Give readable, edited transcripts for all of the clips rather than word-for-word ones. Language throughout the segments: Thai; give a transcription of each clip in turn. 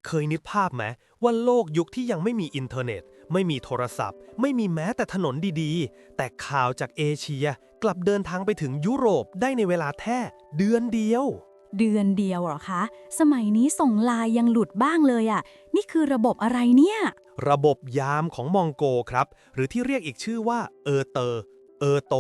เคยนึกภาพไหมว่าโลกยุคที่ยังไม่มีอินเทอร์เน็ตไม่มีโทรศัพท์ไม่มีแม้แต่ถนนดีๆแต่ข่าวจากเอเชียกลับเดินทางไปถึงยุโรปได้ในเวลาแค่เดือนเดียวเดือนเดียวเหรอคะสมัยนี้ส่งไลน์ยังหลุดบ้างเลยอ่ะนี่คือระบบอะไรเนี่ยระบบยามของมองโกครับหรือที่เรียกอีกชื่อว่าเออโต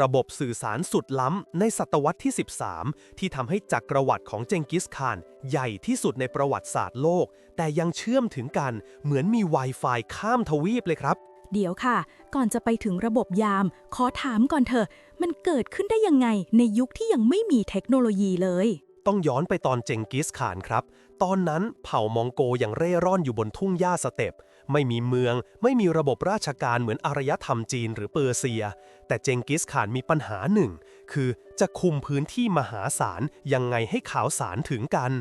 ระบบสื่อสารสุดล้ำในศตวรรษที่ 13ที่ทำให้จักรวรรดิของเจงกิสข่านใหญ่ที่สุดในประวัติศาสตร์โลกแต่ยังเชื่อมถึงกันเหมือนมี Wi-Fi ข้ามทวีปเลยครับ เดี๋ยวค่ะก่อนจะไปถึงระบบยามขอถามก่อนเถอะมันเกิดขึ้นได้ยังไงในยุคที่ยังไม่มีเทคโนโลยีเลยต้องย้อนไปตอนเจงกิสข่านครับ ตอนนั้นเผ่ามองโกยังเร่ร่อนอยู่บนทุ่งหญ้าสเต็ปไม่มีเมืองไม่มีระบบราชการเหมือนอารยธรรมจีนหรือเปอร์เซีย แต่เจงกิสข่านมีปัญหาหนึ่งคือจะคุมพื้นที่มหาศาลยังไงให้ข่าวสารถึงกัน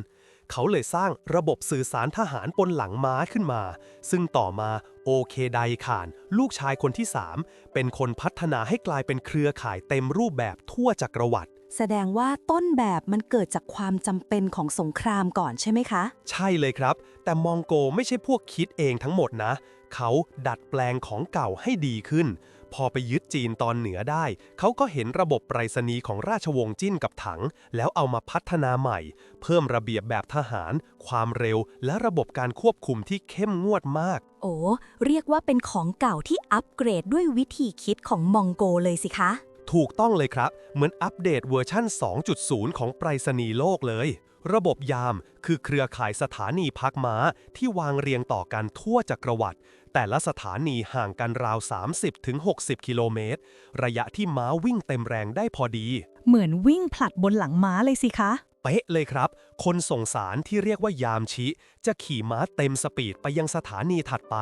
เขาเลยสร้างระบบสื่อสารทหารบนหลังม้าขึ้นมา ซึ่งต่อมาโอเคไดข่าน ลูกชายคนที่ 3เป็นคนพัฒนาให้กลายเป็นเครือข่ายเต็มรูปแบบทั่วจักรวรรดิ แสดงว่าต้นแบบมันเกิดจากความจำเป็นของสงครามก่อนใช่ไหมคะ ใช่เลยครับ แต่มองโกไม่ใช่พวกคิดเองทั้งหมดนะ เขาดัดแปลงของเก่าให้ดีขึ้น พอไปยึดจีนตอนเหนือได้ เขาก็เห็นระบบไปรษณีย์ของราชวงศ์จิ้นกับถัง แล้วเอามาพัฒนาใหม่ เพิ่มระเบียบแบบทหาร ความเร็ว และระบบการควบคุมที่เข้มงวดมาก โอ้เรียกว่าเป็นของเก่าที่อัปเกรดด้วยวิธีคิดของมองโกเลยสิคะ ถูกต้องเลยครับ เหมือนอัปเดตเวอร์ชั่น 2.0 ของไปรษณีย์โลกเลย ระบบยามคือเครือข่ายสถานีพักม้าที่วางเรียงต่อกันทั่วจักรวรรดิ แต่ละสถานีห่างกันราว 30-60 กิโลเมตร ระยะที่ม้าวิ่งเต็มแรงได้พอดี เหมือนวิ่งผลัดบนหลังม้าเลยสิคะ เป๊ะเลยครับ คนส่งสารที่เรียกว่ายามชิจะขี่ม้าเต็มสปีดไปยังสถานีถัดไป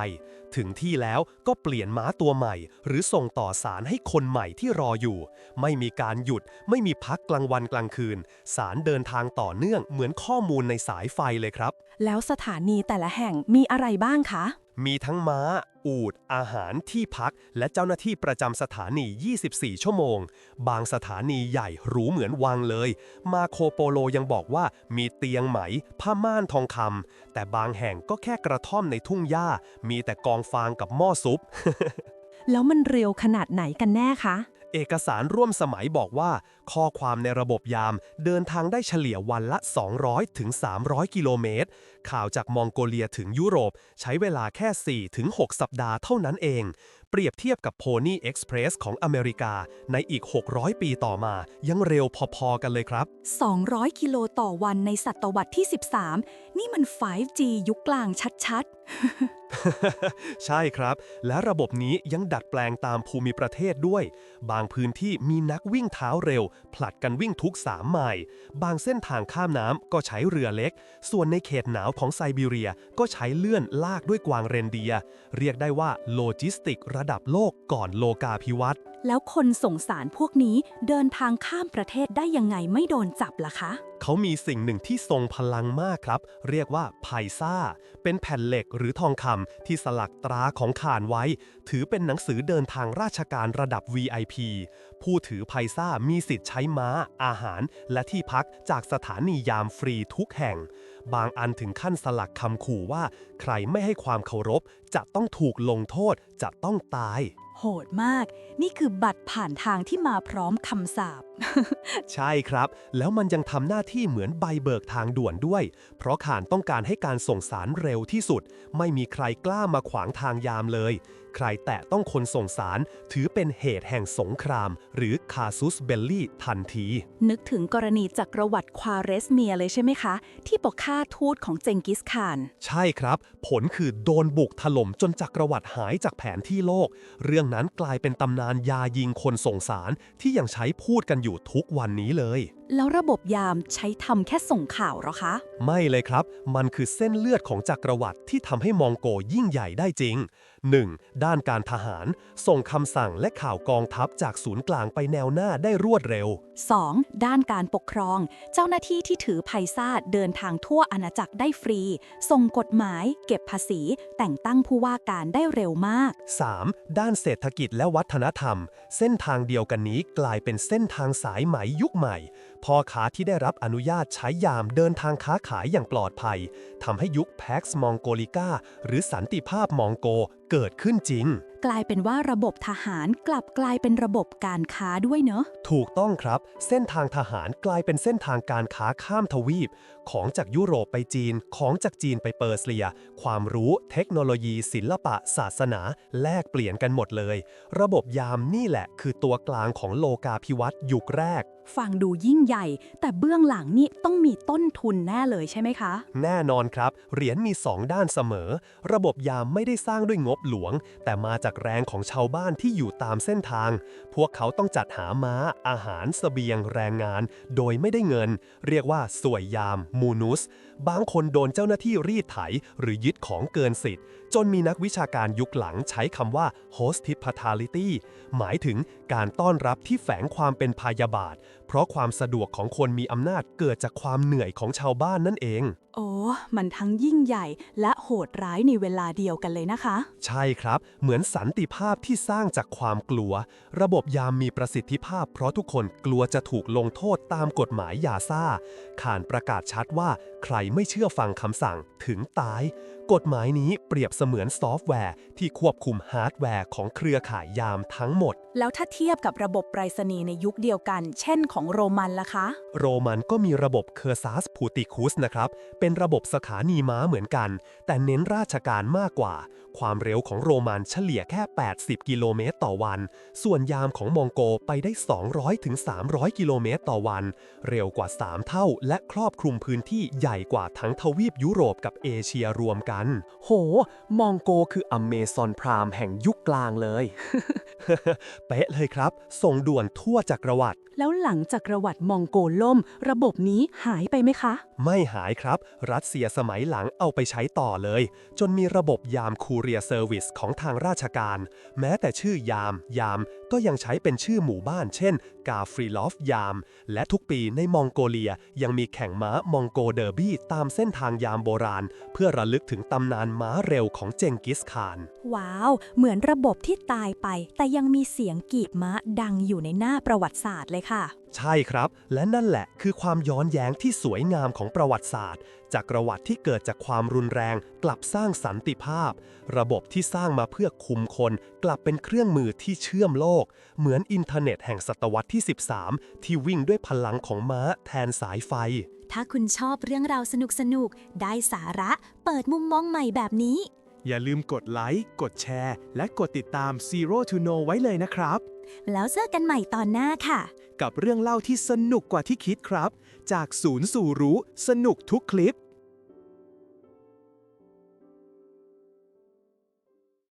ถึงที่แล้วก็เปลี่ยนม้าตัวใหม่ หรือส่งต่อสารให้คนใหม่ที่รออยู่ ไม่มีการหยุด ไม่มีพักกลางวันกลางคืน สารเดินทางต่อเนื่องเหมือนข้อมูลในสายไฟเลยครับ แล้วสถานีแต่ละแห่งมีอะไรบ้างคะ มีทั้งม้า อูฐอาหารที่พัก และเจ้าหน้าที่ประจำสถานี 24 ชั่วโมง บางสถานีใหญ่หรูเหมือนวังเลย มาโคโปโลยังบอกว่ามีเตียงไหม ผ้าม่านทองคำ แต่บางแห่งก็แค่กระท่อมในทุ่งหญ้า มีแต่กองฟางกับหม้อซุป แล้วมันเร็วขนาดไหนกันแน่คะ เอกสารร่วมสมัยบอกว่า ข้อความในระบบยามเดินทางได้เฉลี่ยวันละ 200 ถึง 300 กิโลเมตร ข่าวจากมองโกเลียถึงยุโรปใช้เวลาแค่ 4 ถึง 6 สัปดาห์เท่านั้นเอง เปรียบเทียบกับ Pony Express ของอเมริกาในอีก 600 ปีต่อมา ยังเร็วพอๆกันเลยครับ 200 กิโลต่อวันในศตวรรษที่ 13 นี่มัน 5G ยุคกลางชัด ใช่ครับ และระบบนี้ยังดัดแปลงตามภูมิประเทศด้วย บางพื้นที่มีนักวิ่งเท้าเร็ว ผลัดกันวิ่งทุก 3 ไมล์ บางเส้นทางข้ามน้ำก็ใช้เรือเล็ก ส่วนในเขตหนาวของไซบีเรียก็ใช้เลื่อนลากด้วยกวางเรนเดียร์เรียกได้ว่าโลจิสติกระดับโลกก่อนโลกาภิวัตน์ ๆ แล้วคนส่งสารพวกนี้เดินทางข้ามประเทศได้ยังไงไม่โดนจับล่ะคะ เขามีสิ่งหนึ่งที่ทรงพลังมากครับ เรียกว่าไพซ่า เป็นแผ่นเหล็กหรือทองคำที่สลักตราของข่านไว้ ถือเป็นหนังสือเดินทางราชการระดับ VIP ผู้ถือไพซ่ามีสิทธิ์ใช้ม้า อาหาร และที่พักจากสถานียามฟรีทุกแห่ง บางอันถึงขั้นสลักคำขู่ว่าใครไม่ให้ความเคารพจะต้องถูกลงโทษ จะต้องตาย โหดมาก นี่คือบัตรผ่านทางที่มาพร้อมคำสาป ใช่ครับ แล้วมันยังทำหน้าที่เหมือนใบเบิกทางด่วนด้วย เพราะข่านต้องการให้การส่งสารเร็วที่สุด ไม่มีใครกล้ามาขวางทางยามเลย ใครแตะต้องคนส่งสารถือเป็นเหตุแห่งสงคราม หรือคาซุสเบลลี่ทันที นึกถึงกรณีจักรวรรดิควาเรสเมียเลยใช่ไหมคะ ที่ปกฆ่าทูตของเจงกิสข่าน ใช่ครับ ผลคือโดนบุกถล่มจนจักรวรรดิหายจากแผนที่โลก เรื่องนั้นกลายเป็นตำนานยายิงคนส่งสารที่ยังใช้พูดกันอยู่ทุกวันนี้เลย แล้วระบบยามใช้ทำแค่ส่งข่าวเหรอคะ ไม่เลยครับ มันคือเส้นเลือดของจักรวรรดิที่ทำให้มองโกยิ่งใหญ่ได้จริง 1. ด้านการทหาร ส่งคำสั่งและข่าวกองทัพจากศูนย์กลางไปแนวหน้าได้รวดเร็ว 2. ด้านการปกครอง เจ้าหน้าที่ที่ถือไพซ่าเดินทางทั่วอาณาจักรได้ฟรี ส่งกฎหมาย เก็บภาษี แต่งตั้งผู้ว่าการได้เร็วมาก 3. ด้านเศรษฐกิจและวัฒนธรรม เส้นทางเดียวกันนี้กลายเป็นเส้นทางสายไหมยุคใหม่ พ่อค้าที่ได้รับอนุญาตใช้ยามเดินทางค้าขายอย่างปลอดภัยทำให้ยุค Pax Mongolica หรือสันติภาพมองโกเกิดขึ้นจริง กลายเป็นว่าระบบทหารกลับกลายเป็นระบบการค้าด้วยเนอะ ถูกต้องครับ เส้นทางทหารกลายเป็นเส้นทางการค้าข้ามทวีป ของจากยุโรปไปจีน ของจากจีนไปเปอร์เซีย ความรู้เทคโนโลยีศิลปะศาสนาแลกเปลี่ยนกันหมดเลย ระบบยามนี่แหละคือตัวกลางของโลกาภิวัตน์ยุคแรก ฟังดูยิ่งใหญ่ แต่เบื้องหลังนี่ต้องมีต้นทุนแน่เลยใช่ไหมคะ แน่นอนครับ เหรียญมี2 ด้านเสมอ ระบบยามไม่ได้สร้างด้วยงบหลวง แต่มาจากแรงของชาวบ้านที่อยู่ตามเส้นทาง พวกเขาต้องจัดหาม้า อาหารเสบียง แรงงาน โดยไม่ได้เงิน เรียกว่าสวยยาม มูนุส บางคนโดนเจ้าหน้าที่รีดไถ หรือยึดของเกินสิทธิ์ จนมีนักวิชาการยุคหลังใช้คำว่า hospitality หมายถึงการต้อนรับที่แฝงความเป็นพยาบาท เพราะความสะดวกของคนมีอำนาจเกิดจากความเหนื่อยของชาวบ้านนั่นเอง โอ้มันทั้งยิ่งใหญ่และโหดร้ายในเวลาเดียวกันเลยนะคะ ใช่ครับ เหมือนสันติภาพที่สร้างจากความกลัว ระบบยามมีประสิทธิภาพเพราะทุกคนกลัวจะถูกลงโทษตามกฎหมายยาซ่าขานประกาศชัดว่าใครไม่เชื่อฟังคำสั่งถึงตาย กฎหมายนี้เปรียบเสมือนซอฟต์แวร์ที่ควบคุมฮาร์ดแวร์ของเครือข่ายยามทั้งหมด แล้วถ้าเทียบกับระบบไปรษณีย์ในยุคเดียวกัน เช่นของโรมันล่ะคะ โรมันก็มีระบบเคอร์ซัสพูติคุสนะครับ เป็นระบบสถานีม้าเหมือนกัน แต่เน้นราชการมากกว่า ความเร็วของโรมันเฉลี่ยแค่ 80 กิโลเมตรต่อวัน ส่วนยามของมองโกไปได้ 200-300 กิโลเมตรต่อวัน เร็วกว่า 3 เท่า และครอบคลุมพื้นที่ใหญ่กว่าทั้งทวีปยุโรปกับเอเชียรวมกัน โห มองโกคืออเมซอนพรามแห่งยุคกลางเลย เป๊ะเลยครับ ส่งด่วนทั่วจักรวรรดิ แล้วหลังจากประวัติมองโกล่ม ระบบนี้หายไปไหมคะ ไม่หายครับ รัสเซียสมัยหลังเอาไปใช้ต่อเลย จนมีระบบยามคูเรียเซอร์วิสของทางราชการ แม้แต่ชื่อยามก็ยังใช้เป็นชื่อหมู่บ้านเช่น กาฟรีลอฟยาม และทุกปีในมองโกเลียยังมีแข่งม้ามองโกเดอร์บี้ตามเส้นทางยามโบราณ เพื่อระลึกถึงตำนานม้าเร็วของเจงกิสข่าน ว้าว เหมือนระบบที่ตายไป แต่ยังมีเสียงกีบม้าดังอยู่ในหน้าประวัติศาสตร์เลยค่ะ ใช่ครับ และนั่นแหละคือความย้อนแย้งที่สวยงามของประวัติศาสตร์จากประวัติที่เกิดจากความรุนแรงกลับสร้างสันติภาพ ระบบที่สร้างมาเพื่อคุมคนกลับเป็นเครื่องมือที่เชื่อมโลก เหมือนอินเทอร์เน็ตแห่งศตวรรษที่ 13 ที่วิ่งด้วยพลังของม้าแทนสายไฟ ถ้าคุณชอบเรื่องราวสนุกๆ ได้สาระ เปิดมุมมองใหม่แบบนี้ อย่าลืมกดไลค์ กดแชร์ และกดติดตาม Zero to Know ไว้เลยนะครับ แล้วเจอกันใหม่ตอนหน้าค่ะ กับเรื่องเล่าที่สนุกกว่าที่คิดครับ จากศูนย์สู่รู้ สนุกทุกคลิป